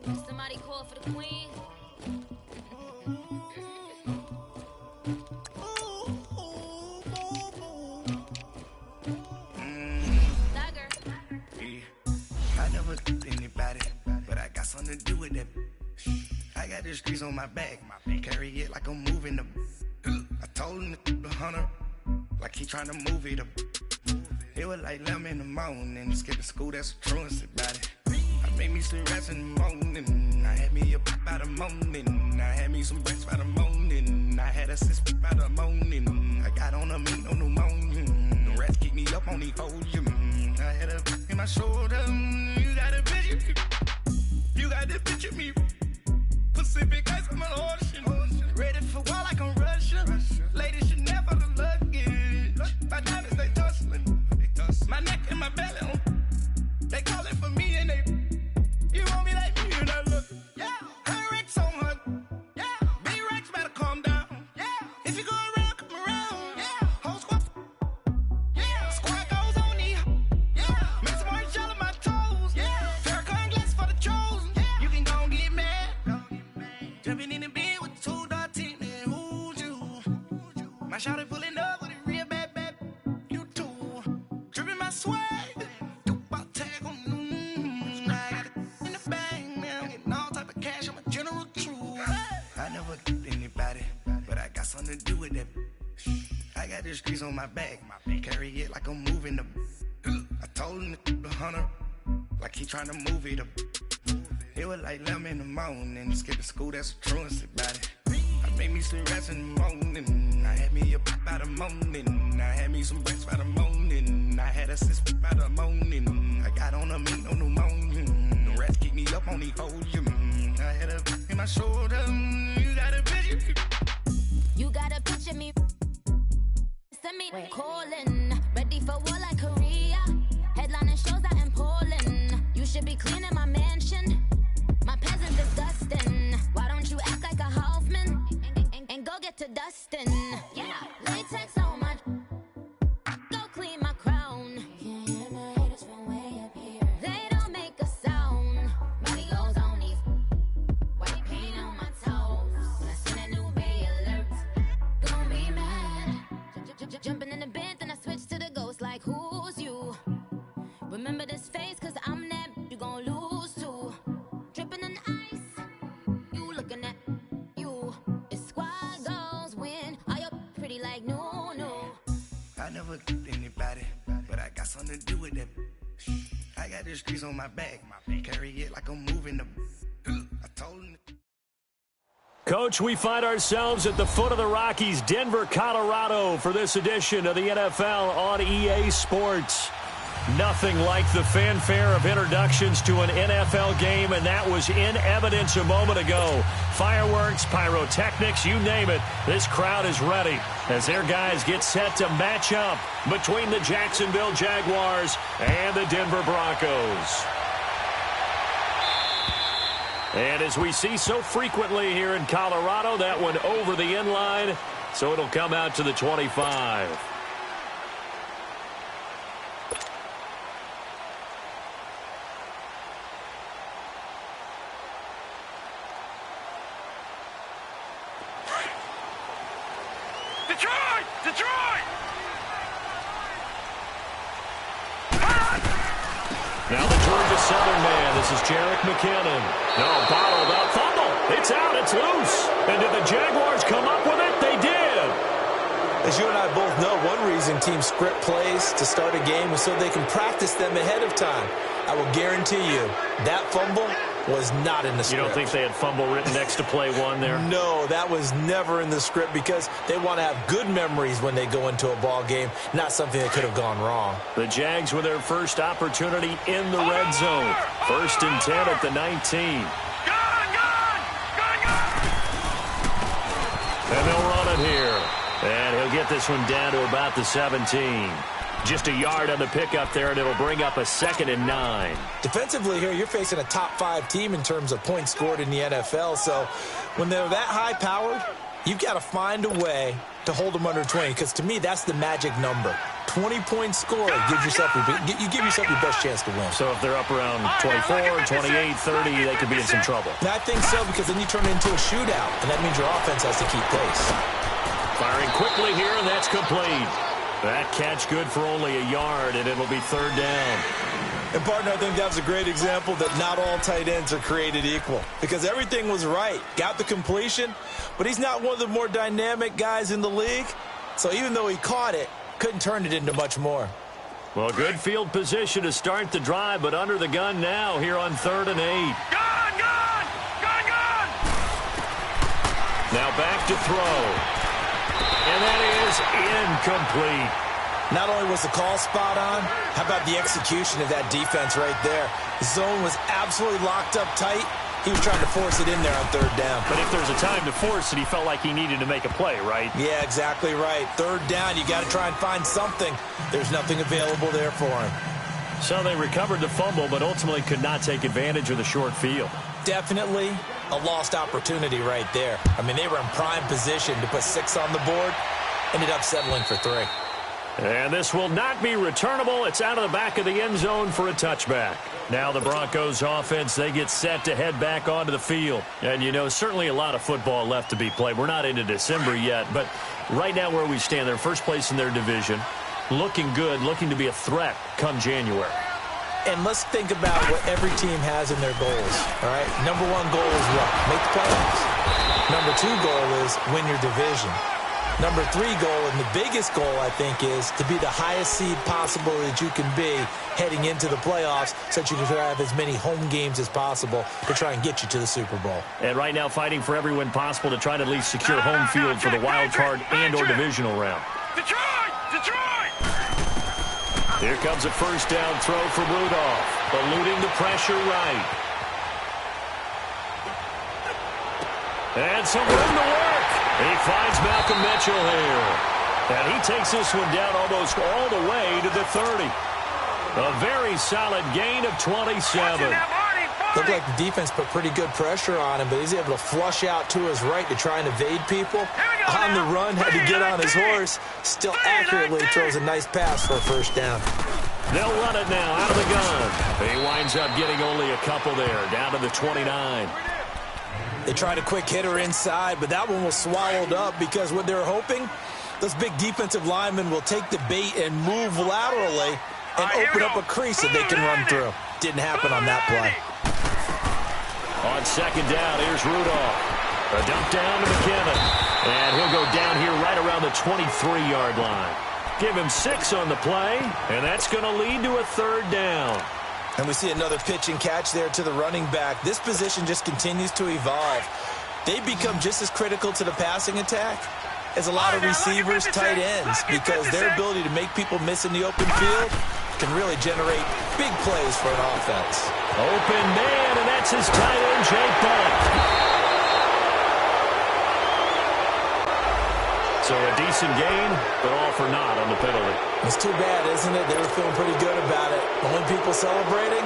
Somebody call for the queen. I never did anybody, but I got something to do with that. I got the streets on my back, carry it like I'm moving the. I told him to the hunter, like he trying to move it up. It was like 11 in the morning, skipping school, that's a truancy about it. I made me some rest in the morning, I had me a pop by the morning, I had me some breakfast by the morning, I had a six by the morning, I got on a meat on the morning, the rats keep me up on the ocean, I had a in my shoulder, you got a picture, you got the picture me, Pacific ice on my ocean, ready for war like I'm Russian, ladies should never the luggage, my diamonds they tussling. My neck and my belly on. They calling for me and they. You want me like me and I look. Yeah. Her Rex on her. Yeah. Big Rex better calm down. Yeah. If you go around, come around. Yeah. Whole squad. Yeah. Squad goes on me. Yeah. Make some orange gel on my toes. Yeah. Farrakhan glass for the chosen. Yeah. You can go and get mad. Jumping in the bed with 2 dark teeth. Man, who's you? My shawty pulling up with a real bad. Swag, about tag on I got it in the bag now, getting all type of cash. I'm a general true. I never did anybody, but I got something to do with that. I got the streets on my back, carry it like I'm moving the. I told him to the hunter, like he trying to move it up. It was like 11 in the morning, skipping school, that's a truancy about it. I made me some rest in the morning, I had me a pop by the morning, I had me some breakfast by the morning, I had a six by the morning, I got on a meat on the morning, the rats keep me up on the ocean, I had a in my shoulder, you got a picture. You got a picture me. Send me calling, ready for war like Korea. Headlining shows out in Poland. You should be cleaning my mansion. My peasants disgusting. Why don't you act like a Hoffman and go get to dustin'? Yeah, latex on my. Go clean my crown. Can't hear my haters from way up here. They don't make a sound. Money goes on these. White paint on my toes. When I send a new Bay alert, gonna be mad. Jumping in the bed, then I switch to the ghost like who's you? Remember this face, cause I'm that you gon' lose too. Dripping in ice, you looking at you. It's squad goals win. Are you pretty like no, no? I never did anybody, but I got something to do with that. I got the streets on my back, carry it like I'm moving the. I told him. Coach, we find ourselves at the foot of the Rockies, Denver, Colorado, for this edition of the NFL on EA Sports. Nothing like the fanfare of introductions to an NFL game, and that was in evidence a moment ago. Fireworks, pyrotechnics, you name it. This crowd is ready as their guys get set to match up between the Jacksonville Jaguars and the Denver Broncos. And as we see so frequently here in Colorado, that one over the inline, so it'll come out to the 25. Now the Georgia Southern man, this is Jerick McKinnon. No, bottled up, fumble. It's out, it's loose. And did the Jaguars come up with it? They did. As you and I both know, one reason teams script plays to start a game is so they can practice them ahead of time. I will guarantee you that fumble was not in the script. You don't think they had fumble written next to play one there? No, that was never in the script because they want to have good memories when they go into a ball game, not something that could have gone wrong. The Jags with their first opportunity in the red zone. 1st and 10 at the 19. And they'll run it here. And he'll get this one down to about the 17. Just a yard on the pickup there, and it'll bring up a 2nd and 9. Defensively here, you're facing a top-5 team in terms of points scored in the NFL. So when they're that high-powered, you've got to find a way to hold them under 20, because to me, that's the magic number. 20-point score, you give yourself your best chance to win. So if they're up around 24, 28, 30, they could be in some trouble. And I think so, because then you turn it into a shootout, and that means your offense has to keep pace. Firing quickly here, and that's complete. That catch good for only a yard, and it'll be third down. And, partner, I think that was a great example that not all tight ends are created equal, because everything was right. Got the completion, but he's not one of the more dynamic guys in the league. So even though he caught it, couldn't turn it into much more. Well, good field position to start the drive, but under the gun now here on 3rd and 8. Gone! Now back to throw. And that is incomplete. Not only was the call spot on, how about the execution of that defense right there? The zone was absolutely locked up tight. He was trying to force it in there on 3rd down. But if there's a time to force it, he felt like he needed to make a play, right? Yeah, exactly right. 3rd down, you got to try and find something. There's nothing available there for him. So they recovered the fumble, but ultimately could not take advantage of the short field. Definitely a lost opportunity right there. I mean, they were in prime position to put 6 on the board. Ended up settling for 3. And this will not be returnable. It's out of the back of the end zone for a touchback. Now the Broncos offense, they get set to head back onto the field. And, you know, certainly a lot of football left to be played. We're not into December yet, but right now where we stand, they're first place in their division. Looking good, looking to be a threat come January. And let's think about what every team has in their goals, all right? Number 1 goal is what? Make the playoffs. Number 2 goal is win your division. Number 3 goal, and the biggest goal, I think, is to be the highest seed possible that you can be heading into the playoffs so that you can have as many home games as possible to try and get you to the Super Bowl. And right now fighting for every win possible to try to at least secure home field for the wild card and or divisional round. Detroit! Here comes a first down throw from Rudolph, eluding the pressure right. And some room to work. He finds Malcolm Mitchell here. And he takes this one down almost all the way to the 30. A very solid gain of 27. Looked like the defense put pretty good pressure on him, but he's able to flush out to his right to try and evade people. On the run, had to get on his horse. Still accurately throws a nice pass for a first down. They'll run it now out of the gun. He winds up getting only a couple there, down to the 29. They tried a quick hitter inside, but that one was swallowed up because what they're hoping, those big defensive linemen will take the bait and move laterally and open up a crease that they can run through. Didn't happen on that play. On second down, here's Rudolph. A dump down to McKinnon. And he'll go down here right around the 23-yard line. Give him 6 on the play, and that's going to lead to a third down. And we see another pitch and catch there to the running back. This position just continues to evolve. They become just as critical to the passing attack as a lot of receivers, tight ends, because their ability to make people miss in the open field can really generate big plays for an offense. Open man, and that's his tight end, Jake Buck. So a decent gain, but all for naught on the penalty. It's too bad, isn't it? They were feeling pretty good about it. Only people celebrating,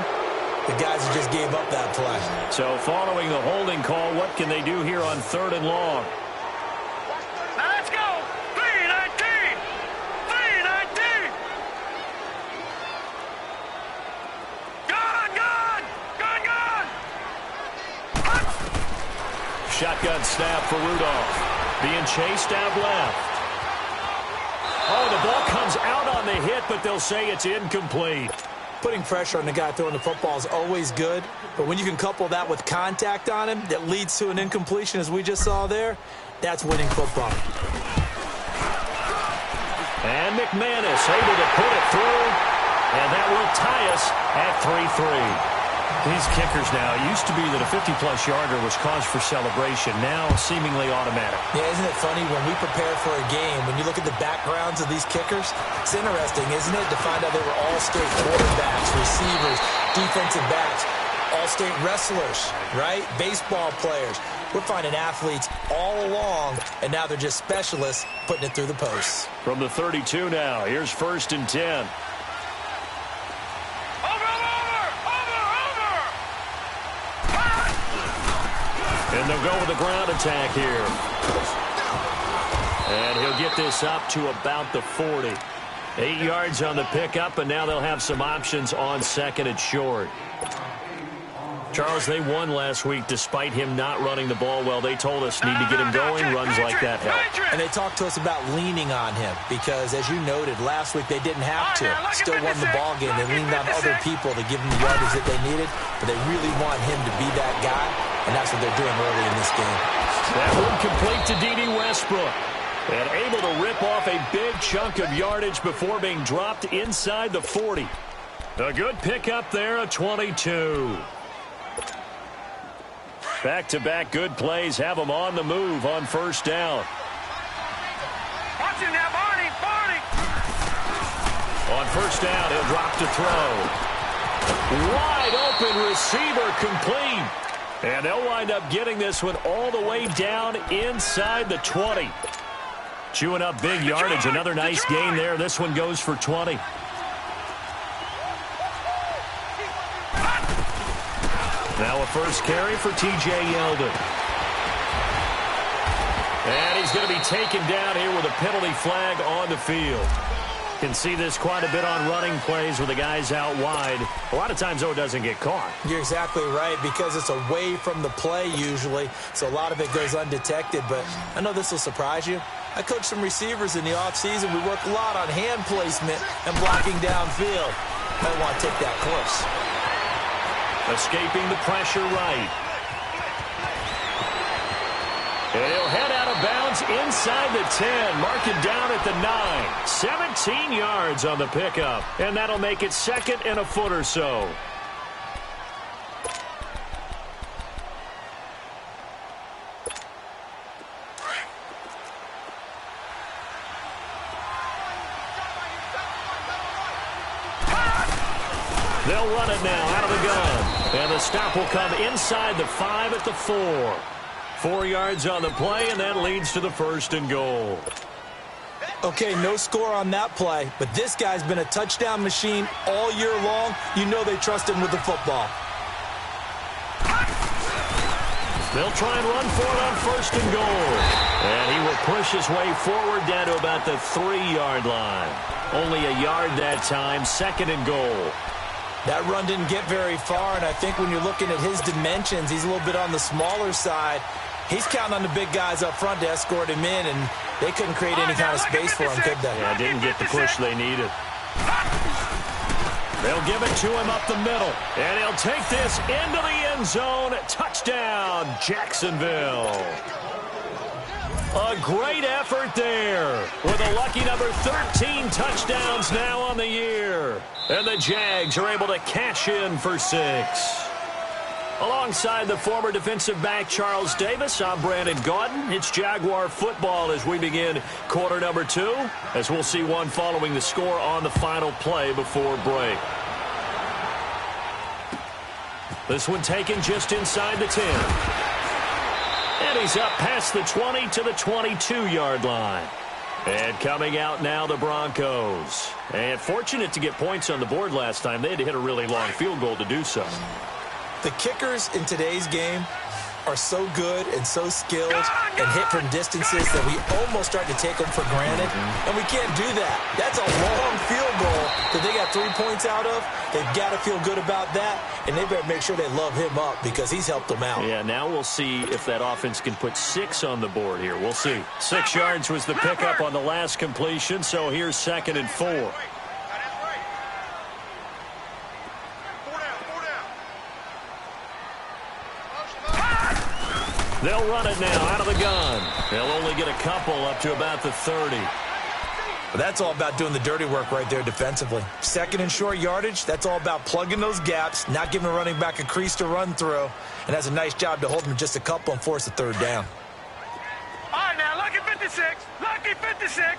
the guys who just gave up that play. So following the holding call, what can they do here on 3rd and long? Now let's go! 3-19! 3-19! Gone! Shotgun snap for Rudolph. Being chased out left. Oh, the ball comes out on the hit, but they'll say it's incomplete. Putting pressure on the guy throwing the football is always good, but when you can couple that with contact on him that leads to an incompletion, as we just saw there, that's winning football. And McManus able to put it through, and that will tie us at 3-3. These kickers now, it used to be that a 50-plus yarder was cause for celebration, now seemingly automatic. Yeah, isn't it funny when we prepare for a game, when you look at the backgrounds of these kickers, it's interesting, isn't it, to find out they were all-state quarterbacks, receivers, defensive backs, all-state wrestlers, right? Baseball players. We're finding athletes all along, and now they're just specialists putting it through the posts. From the 32 now, here's 1st and 10. And they'll go with the ground attack here. And he'll get this up to about the 40. 8 yards on the pickup, and now they'll have some options on second and short. Charles, they won last week despite him not running the ball well. They told us need to get him going. Runs like that help. And they talked to us about leaning on him because, as you noted, last week they didn't have to. Still won the ball game. They leaned on other people to give them the yardage that they needed, but they really want him to be that guy, and that's what they're doing early in this game. That one complete to D.D. Westbrook. And able to rip off a big chunk of yardage before being dropped inside the 40. A good pickup there, a 22. Back-to-back good plays have them on the move on first down. Watch him now, Barney. On first down, he'll drop to throw. Wide open receiver complete. And they'll wind up getting this one all the way down inside the 20. Chewing up big yardage. Another nice gain there. This one goes for 20. Now a first carry for T.J. Yeldon. And he's going to be taken down here with a penalty flag on the field. Can see this quite a bit on running plays with the guys out wide. A lot of times, though, it doesn't get caught. You're exactly right, because it's away from the play usually, so a lot of it goes undetected. But I know this will surprise you. I coach some receivers in the offseason. We work a lot on hand placement and blocking downfield. Might want to take that course. Escaping the pressure right. And he'll head out of bounds inside the 10. Mark it down at the 9. 17 yards on the pickup. And that'll make it second and a foot or so. They'll run it now out of the gun. And the stop will come inside the 5 at the 4. 4 yards on the play, and that leads to the first and goal. Okay, no score on that play, but this guy's been a touchdown machine all year long. You know they trust him with the football. They'll try and run for it on first and goal. And he will push his way forward down to about the 3-yard line. Only a yard that time, second and goal. That run didn't get very far, and I think when you're looking at his dimensions, he's a little bit on the smaller side. He's counting on the big guys up front to escort him in, and they couldn't create any kind of space for him, could they? Yeah, didn't get the push they needed. They'll give it to him up the middle, and he'll take this into the end zone. Touchdown, Jacksonville. A great effort there with a lucky number 13 touchdowns now on the year. And the Jags are able to cash in for 6. Alongside the former defensive back Charles Davis, I'm Brandon Gaudin. It's Jaguar football as we begin quarter number 2, as we'll see one following the score on the final play before break. This one taken just inside the 10. And he's up past the 20 to the 22-yard line. And coming out now, the Broncos. And fortunate to get points on the board last time. They had to hit a really long field goal to do so. The kickers in today's game are so good and so skilled and hit from distances that we almost start to take them for granted. And we can't do that. That's a long field goal that they got 3 points out of. They've got to feel good about that, and they better make sure they love him up because he's helped them out. Yeah, now we'll see if that offense can put 6 on the board here. We'll see. 6 yards was the pickup on the last completion, so here's second and 4. They'll run it now out of the gun. They'll only get a couple up to about the 30. But that's all about doing the dirty work right there defensively. Second and short yardage, that's all about plugging those gaps, not giving a running back a crease to run through, and that's a nice job to hold them just a couple and force a third down. All right, now, lucky 56. Lucky 56.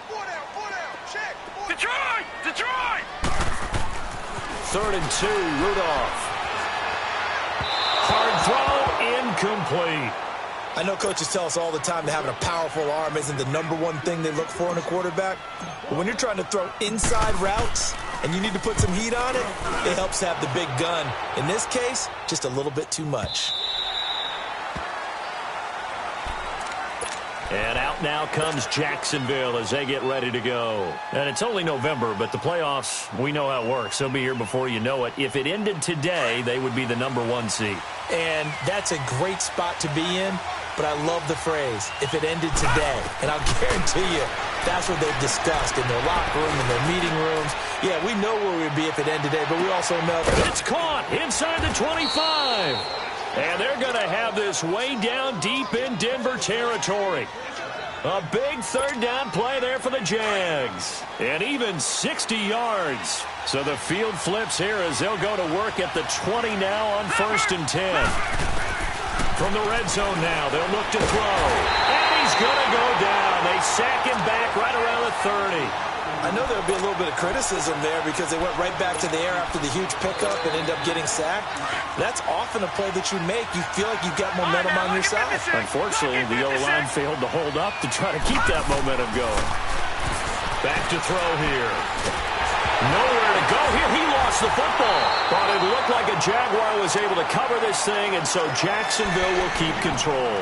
4 down, check. Detroit. Third and 2, Rudolph. Hard throw, incomplete. I know coaches tell us all the time that having a powerful arm isn't the #1 thing they look for in a quarterback. But when you're trying to throw inside routes and you need to put some heat on it, it helps have the big gun. In this case, just a little bit too much. And out now comes Jacksonville as they get ready to go. And it's only November, but the playoffs, we know how it works. They'll be here before you know it. If it ended today, they would be the #1 seed. And that's a great spot to be in, but I love the phrase, if it ended today. And I'll guarantee you, that's what they've discussed in their locker room, in their meeting rooms. Yeah, we know where we'd be if it ended today, but we also know that it's caught inside the 25. And they're going to have this way down deep in Denver territory. A big third down play there for the Jags. And even 60 yards. So the field flips here as they'll go to work at the 20 now on 1st and 10. From the red zone now, they'll look to throw. And he's going to go down. They sack him back right around the 30. I know there'll be a little bit of criticism there because they went right back to the air after the huge pickup and end up getting sacked. That's often a play that you make. You feel like you've got momentum on your side. Unfortunately, the O-line failed to hold up to try to keep that momentum going. Back to throw here. Nowhere to go here. He lost the football. But it looked like a Jaguar was able to cover this thing, and so Jacksonville will keep control.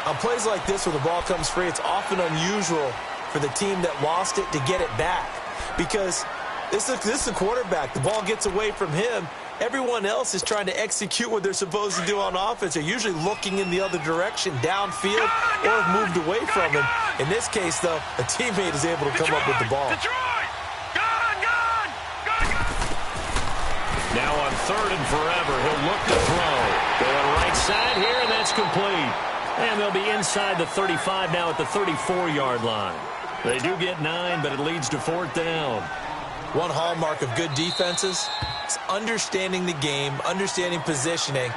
On plays like this where the ball comes free, it's often unusual for the team that lost it to get it back because this is a quarterback. The ball gets away from him. Everyone else is trying to execute what they're supposed to do on offense. They're usually looking in the other direction, downfield, or have moved away from him. In this case, though, a teammate is able to come up with the ball. Now on 3rd and forever, he'll look to throw. Going right side here, and that's complete. And they'll be inside the 35 now at the 34-yard line. They do get 9, but it leads to 4th down. One hallmark of good defenses is understanding the game, understanding positioning,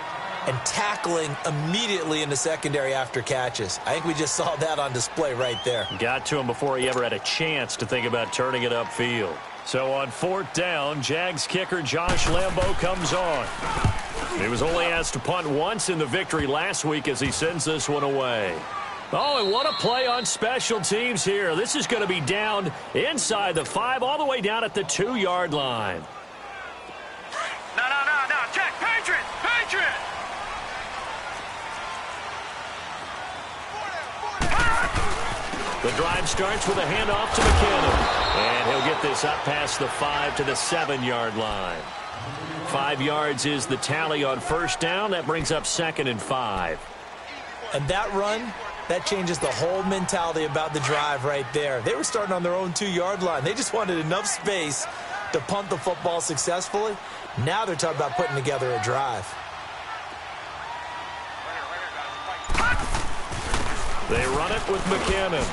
and tackling immediately in the secondary after catches. I think we just saw that on display right there. Got to him before he ever had a chance to think about turning it upfield. So on 4th down, Jags kicker Josh Lambo comes on. He was only asked to punt once in the victory last week as he sends this one away. Oh, and what a play on special teams here. This is going to be down inside the 5, all the way down at the 2-yard line. No. Check. Patriot. The drive starts with a handoff to McKinnon. And he'll get this up past the 5 to the 7-yard line. 5 yards is the tally on 1st down. That brings up 2nd and 5. And that run, that changes the whole mentality about the drive right there. They were starting on their own 2-yard line. They just wanted enough space to punt the football successfully. Now they're talking about putting together a drive. They run it with McKinnon.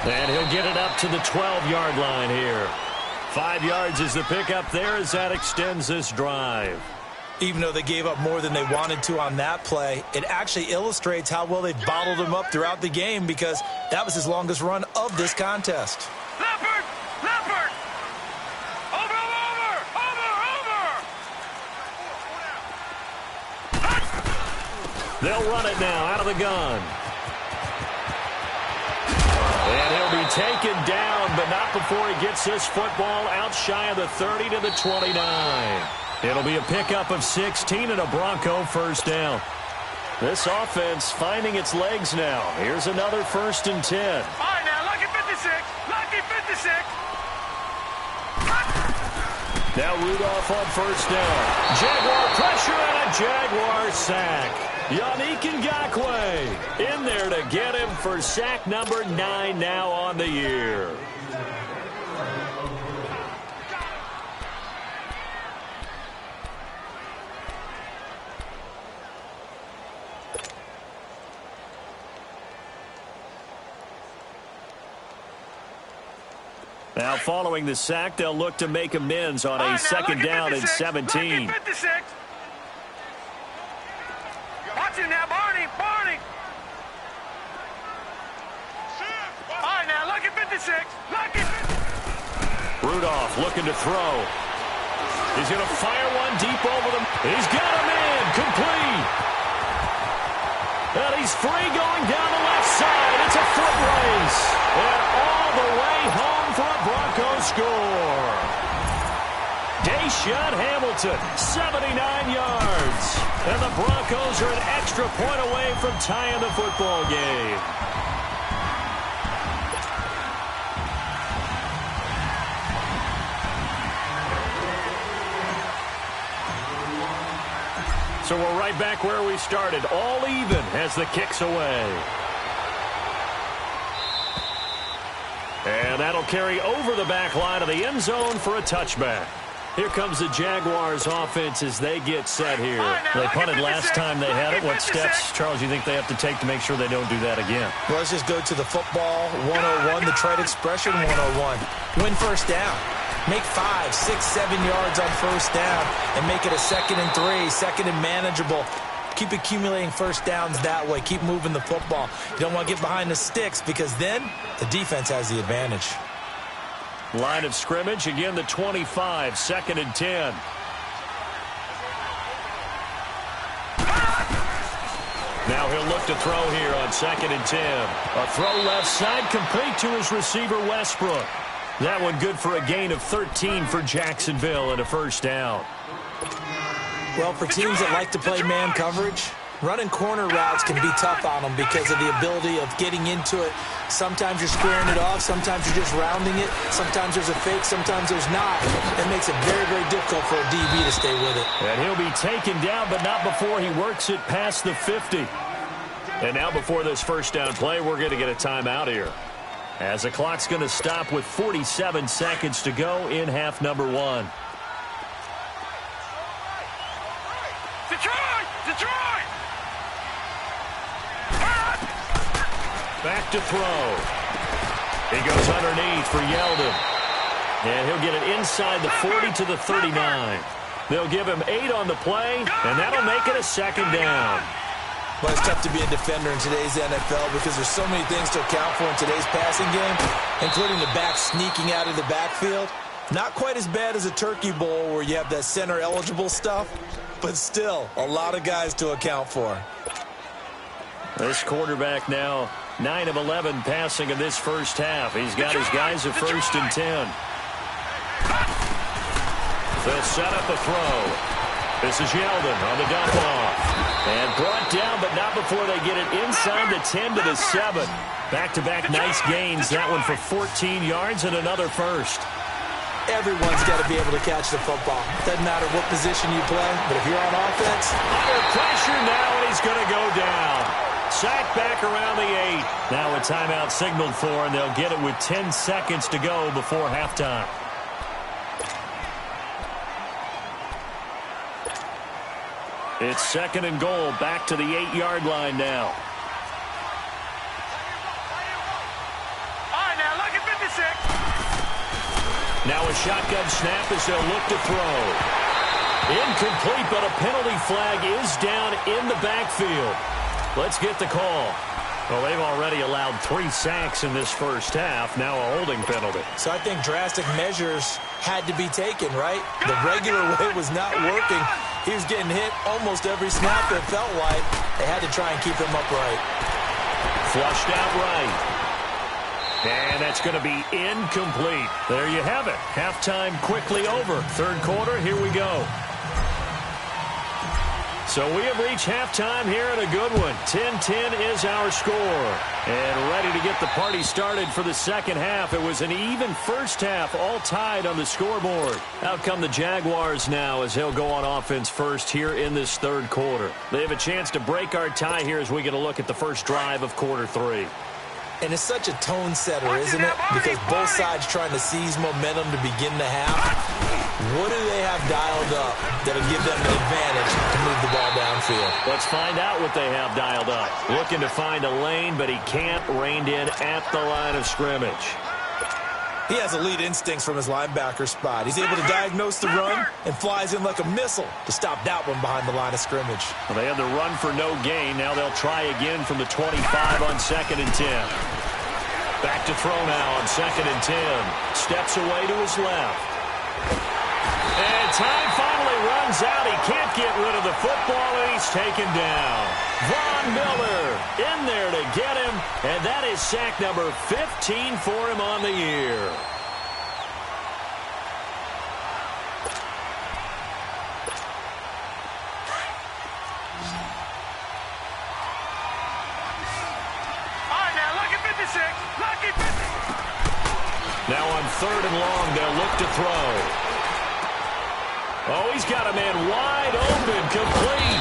And he'll get it up to the 12-yard line here. 5 yards is the pickup there as that extends this drive. Even though they gave up more than they wanted to on that play, it actually illustrates how well they've bottled him up throughout the game because that was his longest run of this contest. Leopard! Over! They'll run it now out of the gun. And he'll be taken down, but not before he gets this football out shy of the 30 to the 29. It'll be a pickup of 16 and a Bronco 1st down. This offense finding its legs now. Here's another 1st and 10. All right, now, lucky 56. Lucky 56. Now Rudolph on 1st down. Jaguar pressure and a Jaguar sack. Yannick Ngakoue in there to get him for sack number 9 now on the year. Now following the sack, they'll look to make amends on a 2nd down and 17. Lucky 56. Watch it now, Barney. All right, now, lucky 56. Lucky. Rudolph looking to throw. He's going to fire one deep over them. He's got him in. Complete. And he's free going down the left side. It's a foot race. And all the way home for a Broncos score. Deshaun Hamilton, 79 yards. And the Broncos are an extra point away from tying the football game. So we're right back where we started, all even as the kick's away. And that'll carry over the back line of the end zone for a touchback. Here comes the Jaguars offense as they get set here. They punted last time they had it. What steps, Charles, you think they have to take to make sure they don't do that again? Well, let's just go to the football 101, the trade expression 101. Win first down. Make 5, 6, 7 yards on first down and make it a 2nd and 3, 2nd and manageable. Keep accumulating first downs that way. Keep moving the football. You don't want to get behind the sticks because then the defense has the advantage. Line of scrimmage, again the 25, 2nd and 10. Now he'll look to throw here on 2nd and 10. A throw left side, complete to his receiver, Westbrook. That one good for a gain of 13 for Jacksonville and a first down. Well, for teams that like to play man coverage, running corner routes can be tough on them because of the ability of getting into it. Sometimes you're squaring it off. Sometimes you're just rounding it. Sometimes there's a fake. Sometimes there's not. It makes it very, very difficult for a DB to stay with it. And he'll be taken down, but not before he works it past the 50. And now before this first down play, we're going to get a timeout here, as the clock's going to stop with 47 seconds to go in half number 1. Detroit! Detroit! Back to throw. He goes underneath for Yeldon. And he'll get it inside the 40 to the 39. They'll give him 8 on the play, and that'll make it a 2nd down. Well, it's tough to be a defender in today's NFL because there's so many things to account for in today's passing game, including the back sneaking out of the backfield. Not quite as bad as a Turkey Bowl where you have that center-eligible stuff, but still a lot of guys to account for. This quarterback now 9 of 11 passing in this first half. He's got his guys at 1st and 10. They'll set up a throw. This is Yeldon on the dump off. And brought down, but not before they get it inside the 10 to the 7. Back-to-back nice gains. That one for 14 yards and another first. Everyone's got to be able to catch the football. Doesn't matter what position you play, but if you're on offense. Under pressure now, and he's going to go down. Sacked back around the 8. Now a timeout signaled for, and they'll get it with 10 seconds to go before halftime. It's 2nd and goal, back to the 8-yard line now. All right, now look at 56. Now a shotgun snap as they'll look to throw. Incomplete, but a penalty flag is down in the backfield. Let's get the call. Well, they've already allowed 3 sacks in this first half. Now a holding penalty. So I think drastic measures had to be taken, right? The regular way was not working. He was getting hit almost every snap, it felt like. They had to try and keep him upright. Flushed out right. And that's going to be incomplete. There you have it. Halftime quickly over. Third quarter, here we go. So we have reached halftime here and a good one. 10-10 is our score. And ready to get the party started for the second half. It was an even first half, all tied on the scoreboard. Out come the Jaguars now as they'll go on offense first here in this third quarter. They have a chance to break our tie here as we get a look at the first drive of quarter 3. And it's such a tone setter, isn't it? Because both sides trying to seize momentum to begin the half. What do they have dialed up that'll give them an advantage to move the ball downfield? Let's find out what they have dialed up. Looking to find a lane, but he can't. Reined in at the line of scrimmage. He has elite instincts from his linebacker spot. He's able to diagnose the run and flies in like a missile to stop that one behind the line of scrimmage. Well, they had the run for no gain. Now they'll try again from the 25 on 2nd and 10. Back to throw now on 2nd and 10. Steps away to his left. And time finally runs out. He can't get rid of the football, and he's taken down. Von Miller in there to get him, and that is sack number 15 for him on the year. All right, now look at 56. Look at 50. Now on 3rd and long, they'll look to throw. Oh, he's got a man wide open, complete.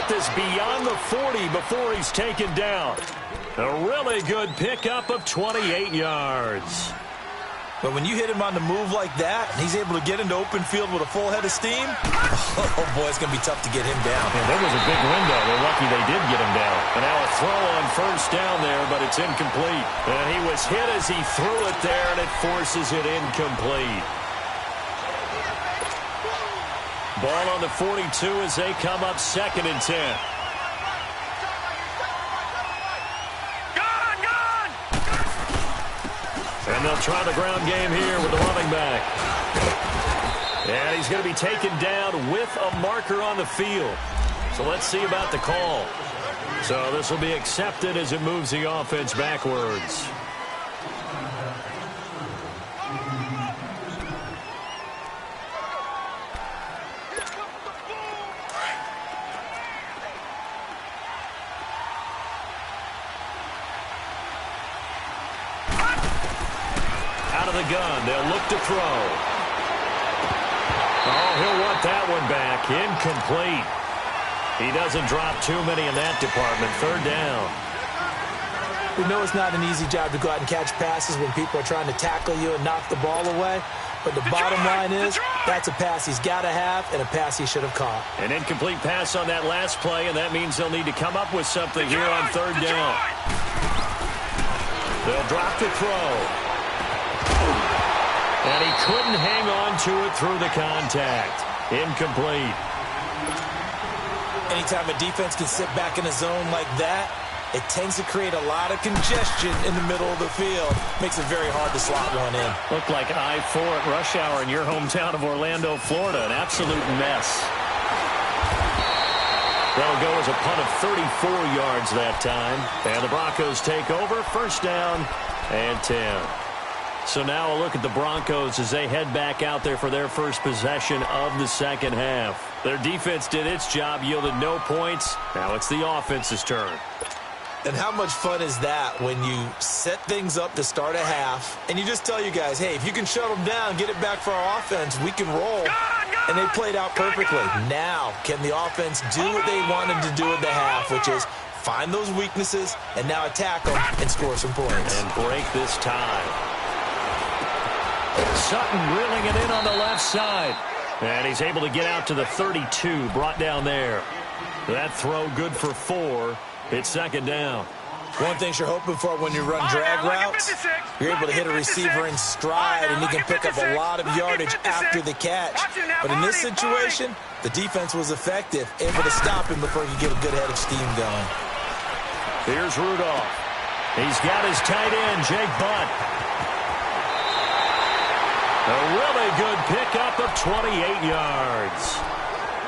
get this beyond the 40 before he's taken down. A really good pickup of 28 yards. But when you hit him on the move like that, and he's able to get into open field with a full head of steam, oh, boy, it's going to be tough to get him down. Yeah, there was a big window. They're lucky they did get him down. And now a throw on first down there, but it's incomplete. And he was hit as he threw it there, and it forces it incomplete. Ball on the 42 as they come up 2nd and 10. And they'll try the ground game here with the running back. And he's going to be taken down with a marker on the field. So let's see about the call. So this will be accepted as it moves the offense backwards. The gun. They'll look to throw. Oh, he'll want that one back. Incomplete. He doesn't drop too many in that department. 3rd down. We know it's not an easy job to go out and catch passes when people are trying to tackle you and knock the ball away. But the bottom line is that's a pass he's got to have and a pass he should have caught. An incomplete pass on that last play, and that means they'll need to come up with something here on 3rd down. They'll drop the throw. And he couldn't hang on to it through the contact. Incomplete. Anytime a defense can sit back in a zone like that, it tends to create a lot of congestion in the middle of the field. Makes it very hard to slot one in. Looked like I-4 at rush hour in your hometown of Orlando, Florida. An absolute mess. That'll go as a punt of 34 yards that time. And the Broncos take over. 1st down and 10. So now a look at the Broncos as they head back out there for their first possession of the 2nd half. Their defense did its job, yielded no points. Now it's the offense's turn. And how much fun is that when you set things up to start a half, and you just tell you guys, hey, if you can shut them down, get it back for our offense, we can roll. And they played out perfectly. Now, can the offense do what they wanted to do at the half, which is find those weaknesses and now attack them and score some points. And break this tie. Sutton reeling it in on the left side. And he's able to get out to the 32, brought down there. That throw good for 4. It's 2nd down. One thing you're hoping for when you run drag routes, you're able to hit a receiver in stride, and he can pick up a lot of yardage after the catch. But in this situation, the defense was effective, able to stop him before he could get a good head of steam going. Here's Rudolph. He's got his tight end, Jake Butt. A really good pickup of 28 yards.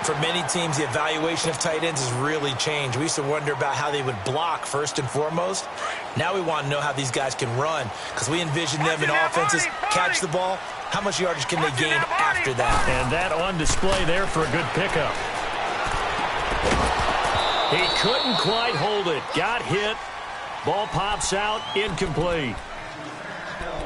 For many teams, the evaluation of tight ends has really changed. We used to wonder about how they would block first and foremost. Now we want to know how these guys can run, because we envision them in offenses catch the ball. How much yardage can they gain after that? And that on display there for a good pickup. He couldn't quite hold it. Got hit. Ball pops out. Incomplete.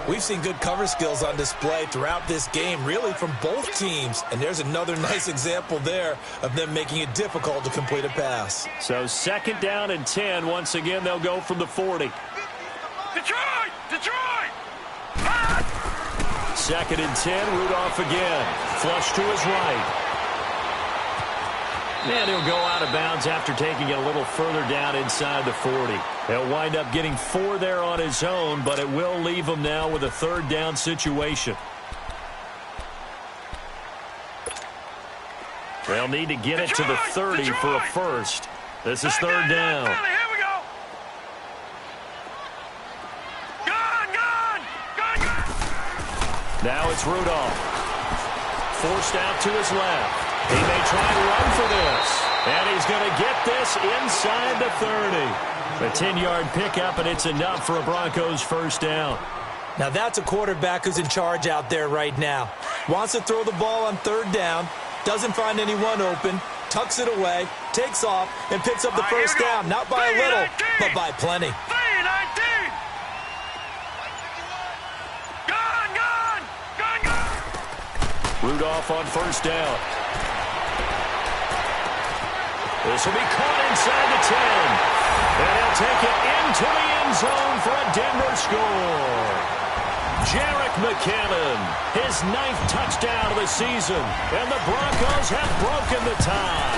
We've seen good cover skills on display throughout this game, really from both teams. And there's another nice example there of them making it difficult to complete a pass. So 2nd down and 10. Once again, they'll go from the 40. Detroit! Detroit! 2nd and 10. Rudolph again. Flush to his right. And he'll go out of bounds after taking it a little further down inside the 40. He'll wind up getting 4 there on his own, but it will leave him now with a 3rd down situation. They'll need to get it to the 30 for a first. This is 3rd down. Here we go. Gun! Now it's Rudolph. Forced out to his left. He may try and run for this. And he's going to get this inside the 30. A 10-yard pickup, and it's enough for a Broncos 1st down. Now that's a quarterback who's in charge out there right now. Wants to throw the ball on 3rd down. Doesn't find anyone open. Tucks it away. Takes off and picks up the 1st down. Not by a little, but by plenty. 3-19. Gun! Rudolph on 1st down. This will be caught inside the 10. And he'll take it into the end zone for a Denver score. Jerick McKinnon, his 9th touchdown of the season, and the Broncos have broken the tie.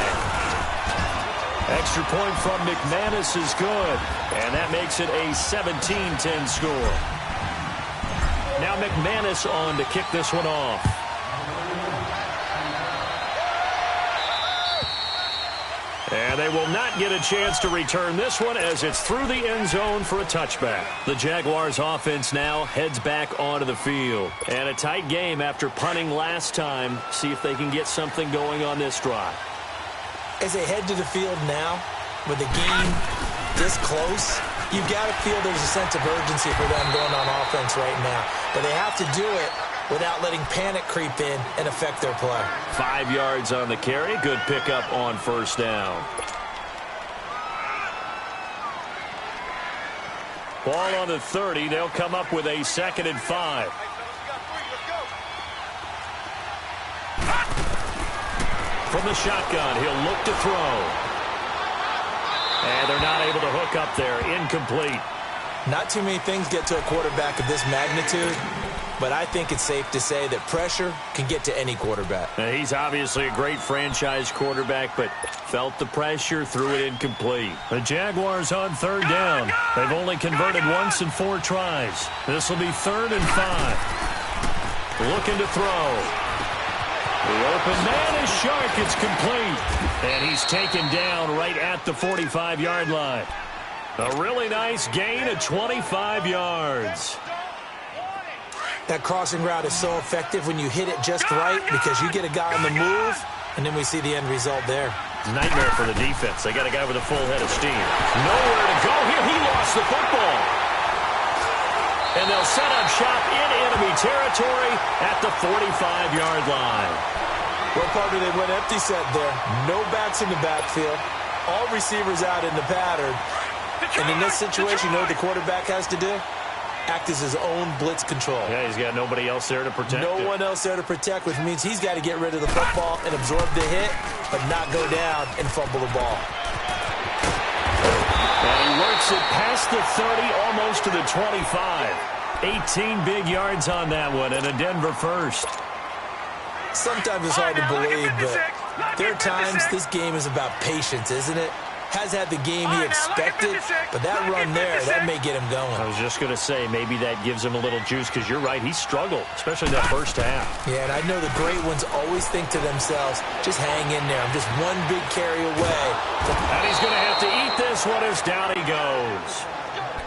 Extra point from McManus is good, and that makes it a 17-10 score. Now McManus on to kick this one off. And they will not get a chance to return this one as it's through the end zone for a touchback. The Jaguars offense now heads back onto the field. And a tight game after punting last time. See if they can get something going on this drive. As they head to the field now, with the game this close, you've got to feel there's a sense of urgency for them going on offense right now. But they have to do it without letting panic creep in and affect their play. 5 yards on the carry. Good pickup on first down. Ball on the 30. They'll come up with a 2nd and 5. From the shotgun, he'll look to throw. And they're not able to hook up there. Incomplete. Not too many things get to a quarterback of this magnitude, but I think it's safe to say that pressure can get to any quarterback. He's obviously a great franchise quarterback, but felt the pressure, threw it incomplete. The Jaguars on 3rd down. They've only converted once in 4 tries. This will be 3rd and 5. Looking to throw. The open man is Shark. It's complete. And he's taken down right at the 45-yard line. A really nice gain of 25 yards. That crossing route is so effective when you hit it just right because you get a guy on the move, and then we see the end result there. It's a nightmare for the defense. They got a guy with a full head of steam. Nowhere to go here. He lost the football. And they'll set up shop in enemy territory at the 45-yard line. Well, partner, they went empty set there. No backs in the backfield. All receivers out in the pattern. And in this situation, you know what the quarterback has to do? Act as his own blitz control. Yeah, he's got nobody else there to protect him. No one else there to protect, which means he's got to get rid of the football and absorb the hit, but not go down and fumble the ball. And he works it past the 30, almost to the 25. 18 big yards on that one, and a Denver first. Sometimes it's hard to believe, but there are times this game is about patience, isn't it? Has had the game he expected, but that run there, that may get him going. I was just going to say, maybe that gives him a little juice, because you're right, he struggled, especially that first half. Yeah, and I know the great ones always think to themselves, just hang in there. I'm just one big carry away. And he's going to have to eat this one as down he goes.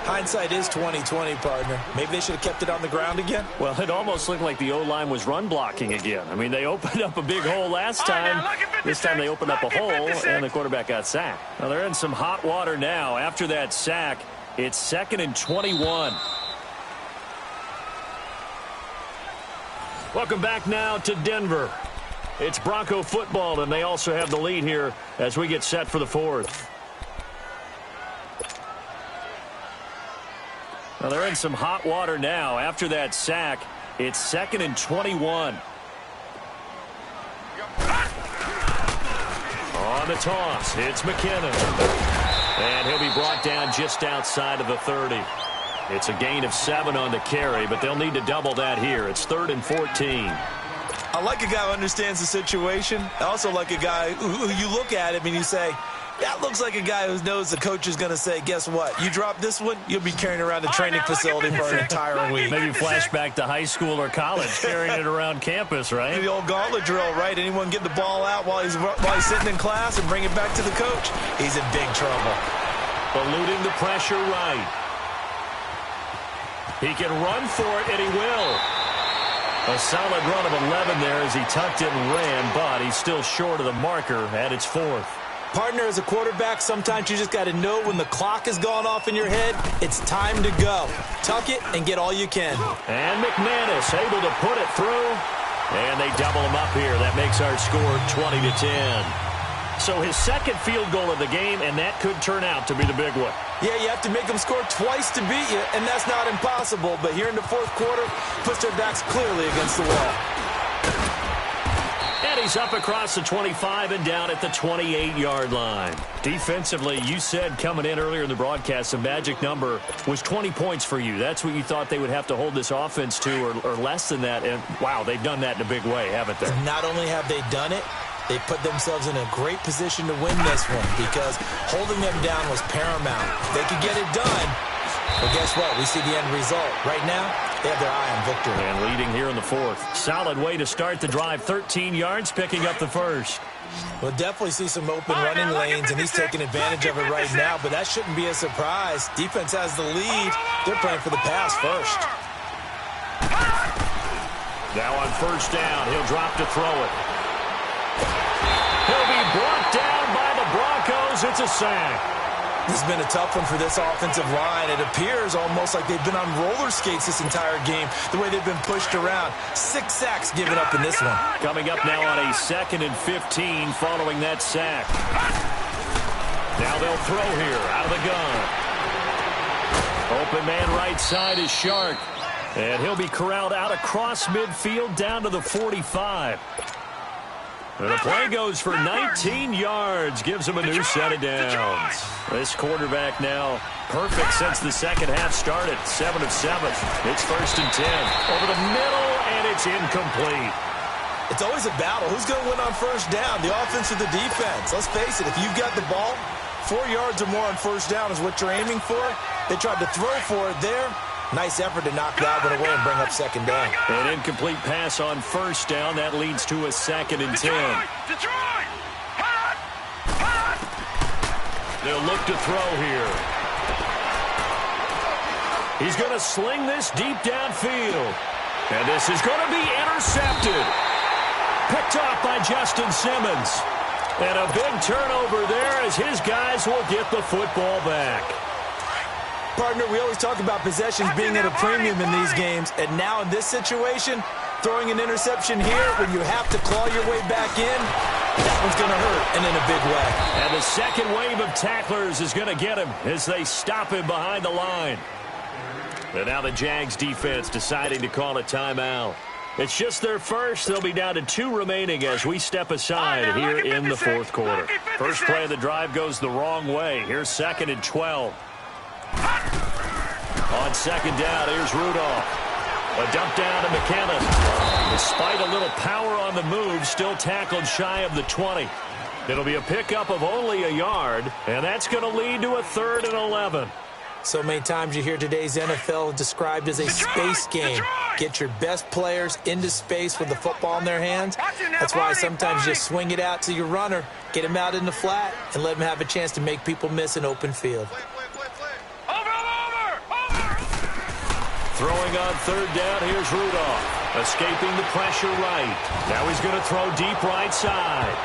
Hindsight is 20/20, partner. Maybe they should have kept it on the ground again. Well, it almost looked like the O-line was run blocking again. I mean, they opened up a big hole last time. This time they opened up a hole, and the quarterback got sacked. Now, they're in some hot water now. After that sack, it's 2nd and 21. Welcome back now to Denver. It's Bronco football, and they also have the lead here as we get set for the 4th. Now, they're in some hot water now. After that sack, it's 2nd and 21. On the toss, it's McKinnon. And he'll be brought down just outside of the 30. It's a gain of 7 on the carry, but they'll need to double that here. It's 3rd and 14. I like a guy who understands the situation. I also like a guy who you look at him and you say, that looks like a guy who knows the coach is going to say, guess what? You drop this one, you'll be carrying around the training facility for an entire week. Maybe flashback to high school or college, carrying it around campus, right? The old gauntlet drill, right? Anyone get the ball out while he's sitting in class and bring it back to the coach? He's in big trouble. Eluding the pressure right. He can run for it, and he will. A solid run of 11 there as he tucked it and ran, but he's still short of the marker at its 4th. Partner, as a quarterback, sometimes you just got to know when the clock has gone off in your head, it's time to go. Tuck it and get all you can. And McManus able to put it through. And they double him up here. That makes our score 20-10. So his 2nd field goal of the game, and that could turn out to be the big one. Yeah, you have to make them score twice to beat you, and that's not impossible. But here in the 4th quarter, puts their backs clearly against the wall. And he carries up across the 25 and down at the 28-yard line. Defensively, you said coming in earlier in the broadcast, the magic number was 20 points for you. That's what you thought they would have to hold this offense to, or less than that. And, wow, they've done that in a big way, haven't they? Not only have they done it, they put themselves in a great position to win this one because holding them down was paramount. If they could get it done, well, guess what? We see the end result. Right now, they have their eye on victory. And leading here in the fourth. Solid way to start the drive. 13 yards, picking up the first. We'll definitely see some open running lanes, and he's taking advantage of it right now, but that shouldn't be a surprise. Defense has the lead. They're playing for the pass first. Now on first down, he'll drop to throw it. He'll be brought down by the Broncos. It's a sack. This has been a tough one for this offensive line. It appears almost like they've been on roller skates this entire game, the way they've been pushed around. 6 sacks given up in this one. Coming up now on a 2nd and 15 following that sack. Now they'll throw here out of the gun. Open man right side is Shark. And he'll be corralled out across midfield down to the 45. And the play goes for 19 yards, gives him a new set of downs. This quarterback now perfect since the second half started. 7 of 7. It's 1st and 10. Over the middle, and it's incomplete. It's always a battle. Who's going to win on first down, the offense or the defense? Let's face it, if you've got the ball, 4 yards or more on first down is what you're aiming for. They tried to throw for it there. Nice effort to knock that one away and bring up second down. An incomplete pass on first down. That leads to a 2nd and 10. They'll look to throw here. He's going to sling this deep downfield. And this is going to be intercepted. Picked off by Justin Simmons. And a big turnover there as his guys will get the football back. Partner, we always talk about possessions being at a premium in these games, and now in this situation, throwing an interception here when you have to claw your way back in, that one's going to hurt, and in a big way. And the second wave of tacklers is going to get him as they stop him behind the line. And now the Jags defense deciding to call a timeout. It's just their first. They'll be down to 2 remaining as we step aside here in the fourth quarter. First play of the drive goes the wrong way. Here's 2nd and 12. On second down, here's Rudolph. A dump down to McKinnon. Despite a little power on the move, still tackled shy of the 20. It'll be a pickup of only a yard, and that's going to lead to a 3rd and 11. So many times you hear today's NFL described as a space game. Get your best players into space with the football in their hands. That's why sometimes you just swing it out to your runner, get him out in the flat, and let him have a chance to make people miss an open field. Throwing on third down, here's Rudolph. Escaping the pressure right. Now he's going to throw deep right side.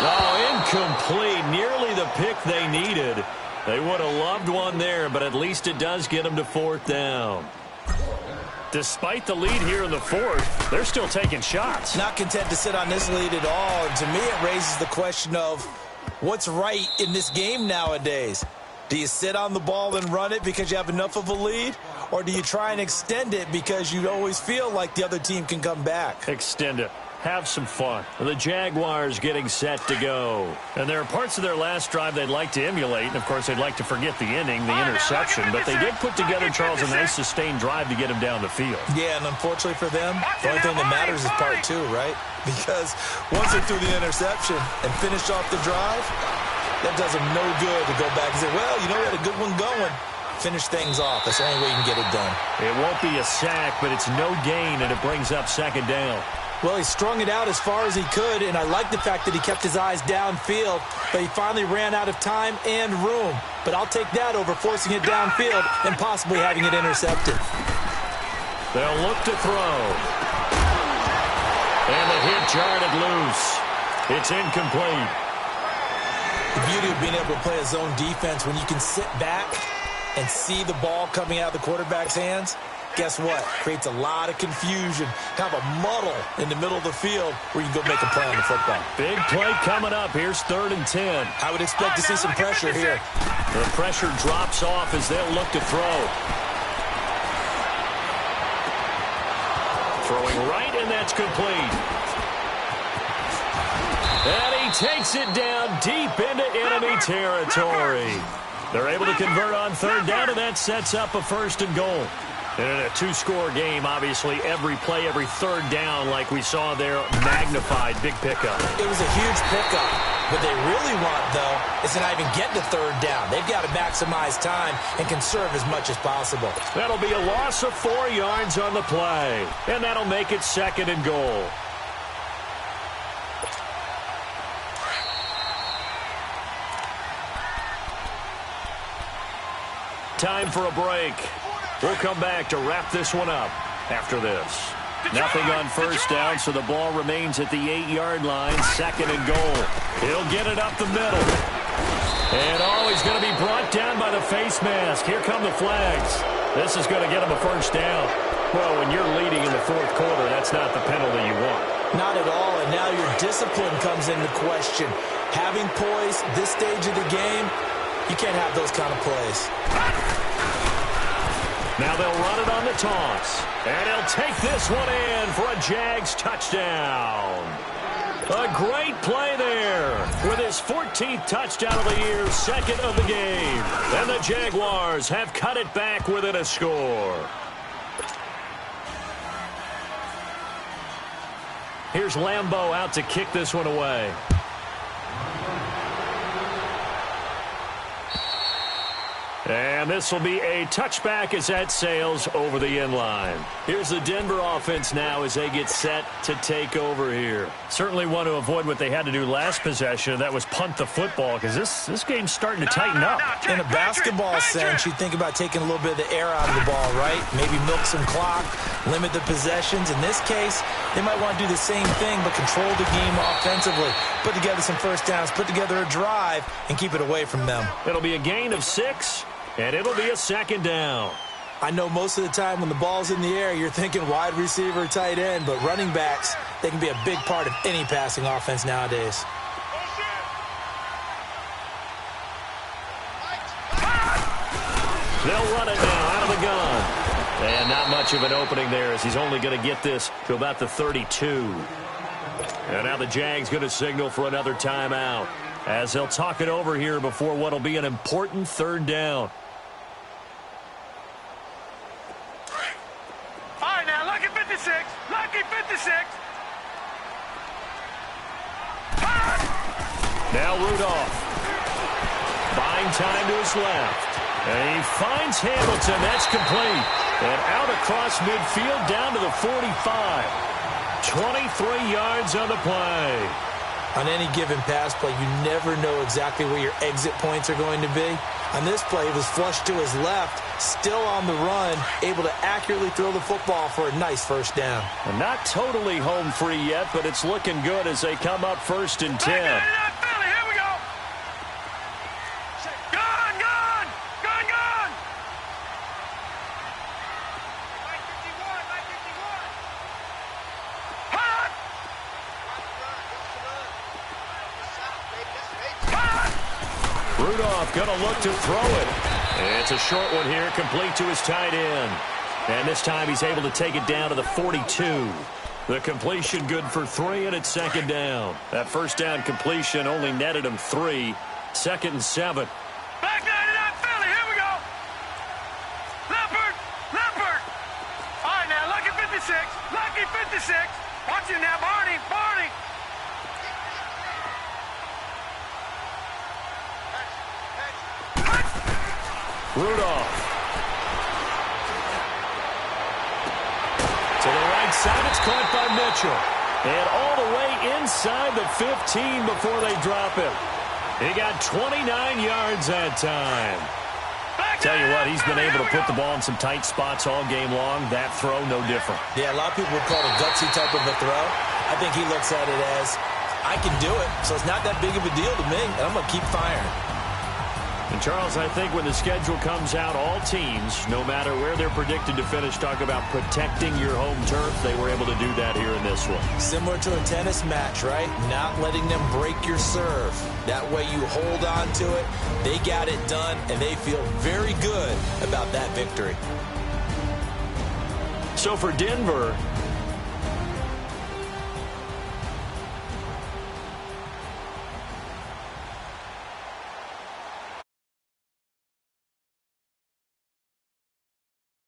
Oh, incomplete. Nearly the pick they needed. They would have loved one there, but at least it does get them to 4th down. Despite the lead here in the fourth, they're still taking shots. Not content to sit on this lead at all. And to me, it raises the question of what's right in this game nowadays. Do you sit on the ball and run it because you have enough of a lead? Or do you try and extend it because you always feel like the other team can come back? Extend it. Have some fun. The Jaguars getting set to go. And there are parts of their last drive they'd like to emulate. And, of course, they'd like to forget the inning, the interception. But they did put together, Charles, a nice sustained drive to get him down the field. Yeah, and unfortunately for them, the only thing that matters is part 2, right? Because once they threw the interception and finished off the drive, that does them no good to go back and say, well, you know, we had a good one going. Finish things off. That's the only way you can get it done. It won't be a sack, but it's no gain, and it brings up second down. Well, he strung it out as far as he could, and I like the fact that he kept his eyes downfield, but he finally ran out of time and room. But I'll take that over forcing it downfield and possibly having it intercepted. They'll look to throw. And the hit jarred it loose. It's incomplete. The beauty of being able to play a zone defense when you can sit back and see the ball coming out of the quarterback's hands, guess what? Creates a lot of confusion, kind of a muddle in the middle of the field where you can go make a play on the football. Big play coming up. Here's 3rd and 10. I would expect to see some pressure here. The pressure drops off as they'll look to throw. Throwing right, and that's complete. And he takes it down deep into enemy territory. They're able to convert on third down, and that sets up a 1st and goal. And in a 2-score game, obviously every play, every third down, like we saw there, magnified, big pickup. It was a huge pickup. What they really want, though, is to not even get to third down. They've got to maximize time and conserve as much as possible. That'll be a loss of 4 yards on the play, and that'll make it 2nd and goal. Time for a break. We'll come back to wrap this one up after this. Nothing on first down, so the ball remains at the 8-yard line, 2nd and goal. He'll get it up the middle. And he's going to be brought down by the face mask. Here come the flags. This is going to get him a 1st down. Well, when you're leading in the 4th quarter, that's not the penalty you want. Not at all, and now your discipline comes into question. Having poise this stage of the game, you can't have those kind of plays. Now they'll run it on the toss. And he'll take this one in for a Jags touchdown. A great play there with his 14th touchdown of the year, 2nd of the game. And the Jaguars have cut it back within a score. Here's Lambeau out to kick this one away. And this will be a touchback as that sails over the end line. Here's the Denver offense now as they get set to take over here. Certainly want to avoid what they had to do last possession, and that was punt the football, because this game's starting to tighten up. In a basketball sense, you think about taking a little bit of the air out of the ball, right? Maybe milk some clock, limit the possessions. In this case, they might want to do the same thing, but control the game offensively. Put together some first downs, put together a drive, and keep it away from them. It'll be a gain of 6. And it'll be a 2nd down. I know most of the time when the ball's in the air, you're thinking wide receiver, tight end, but running backs, they can be a big part of any passing offense nowadays. They'll run it now out of the gun. And not much of an opening there as he's only going to get this to about the 32. And now the Jags going to signal for another timeout as they'll talk it over here before what will be an important 3rd down. All right, now, lucky 56. Lucky 56. Now Rudolph. Buying time to his left. And he finds Hamilton. That's complete. And out across midfield down to the 45. 23 yards on the play. On any given pass play, you never know exactly where your exit points are going to be. On this play, it was flushed to his left, still on the run, able to accurately throw the football for a nice 1st down. And not totally home free yet, but it's looking good as they come up 1st and 10. Rudolph going to look to throw it. It's a short one here, complete to his tight end. And this time he's able to take it down to the 42. The completion good for 3, and it's 2nd down. That 1st down completion only netted him 3. 2nd and 7. Back 99 Philly, here we go. Leopard. All right, now, lucky 56. Lucky 56. Watch it now, Barney. Rudolph. To the right side, it's caught by Mitchell. And all the way inside the 15 before they drop him. He got 29 yards that time. Tell you what, he's been able to put the ball in some tight spots all game long. That throw, no different. Yeah, a lot of people would call it a gutsy type of a throw. I think he looks at it as, I can do it, so it's not that big of a deal to me, and I'm going to keep firing. And, Charles, I think when the schedule comes out, all teams, no matter where they're predicted to finish, talk about protecting your home turf. They were able to do that here in this one. Similar to a tennis match, right? Not letting them break your serve. That way you hold on to it. They got it done, and they feel very good about that victory. So for Denver,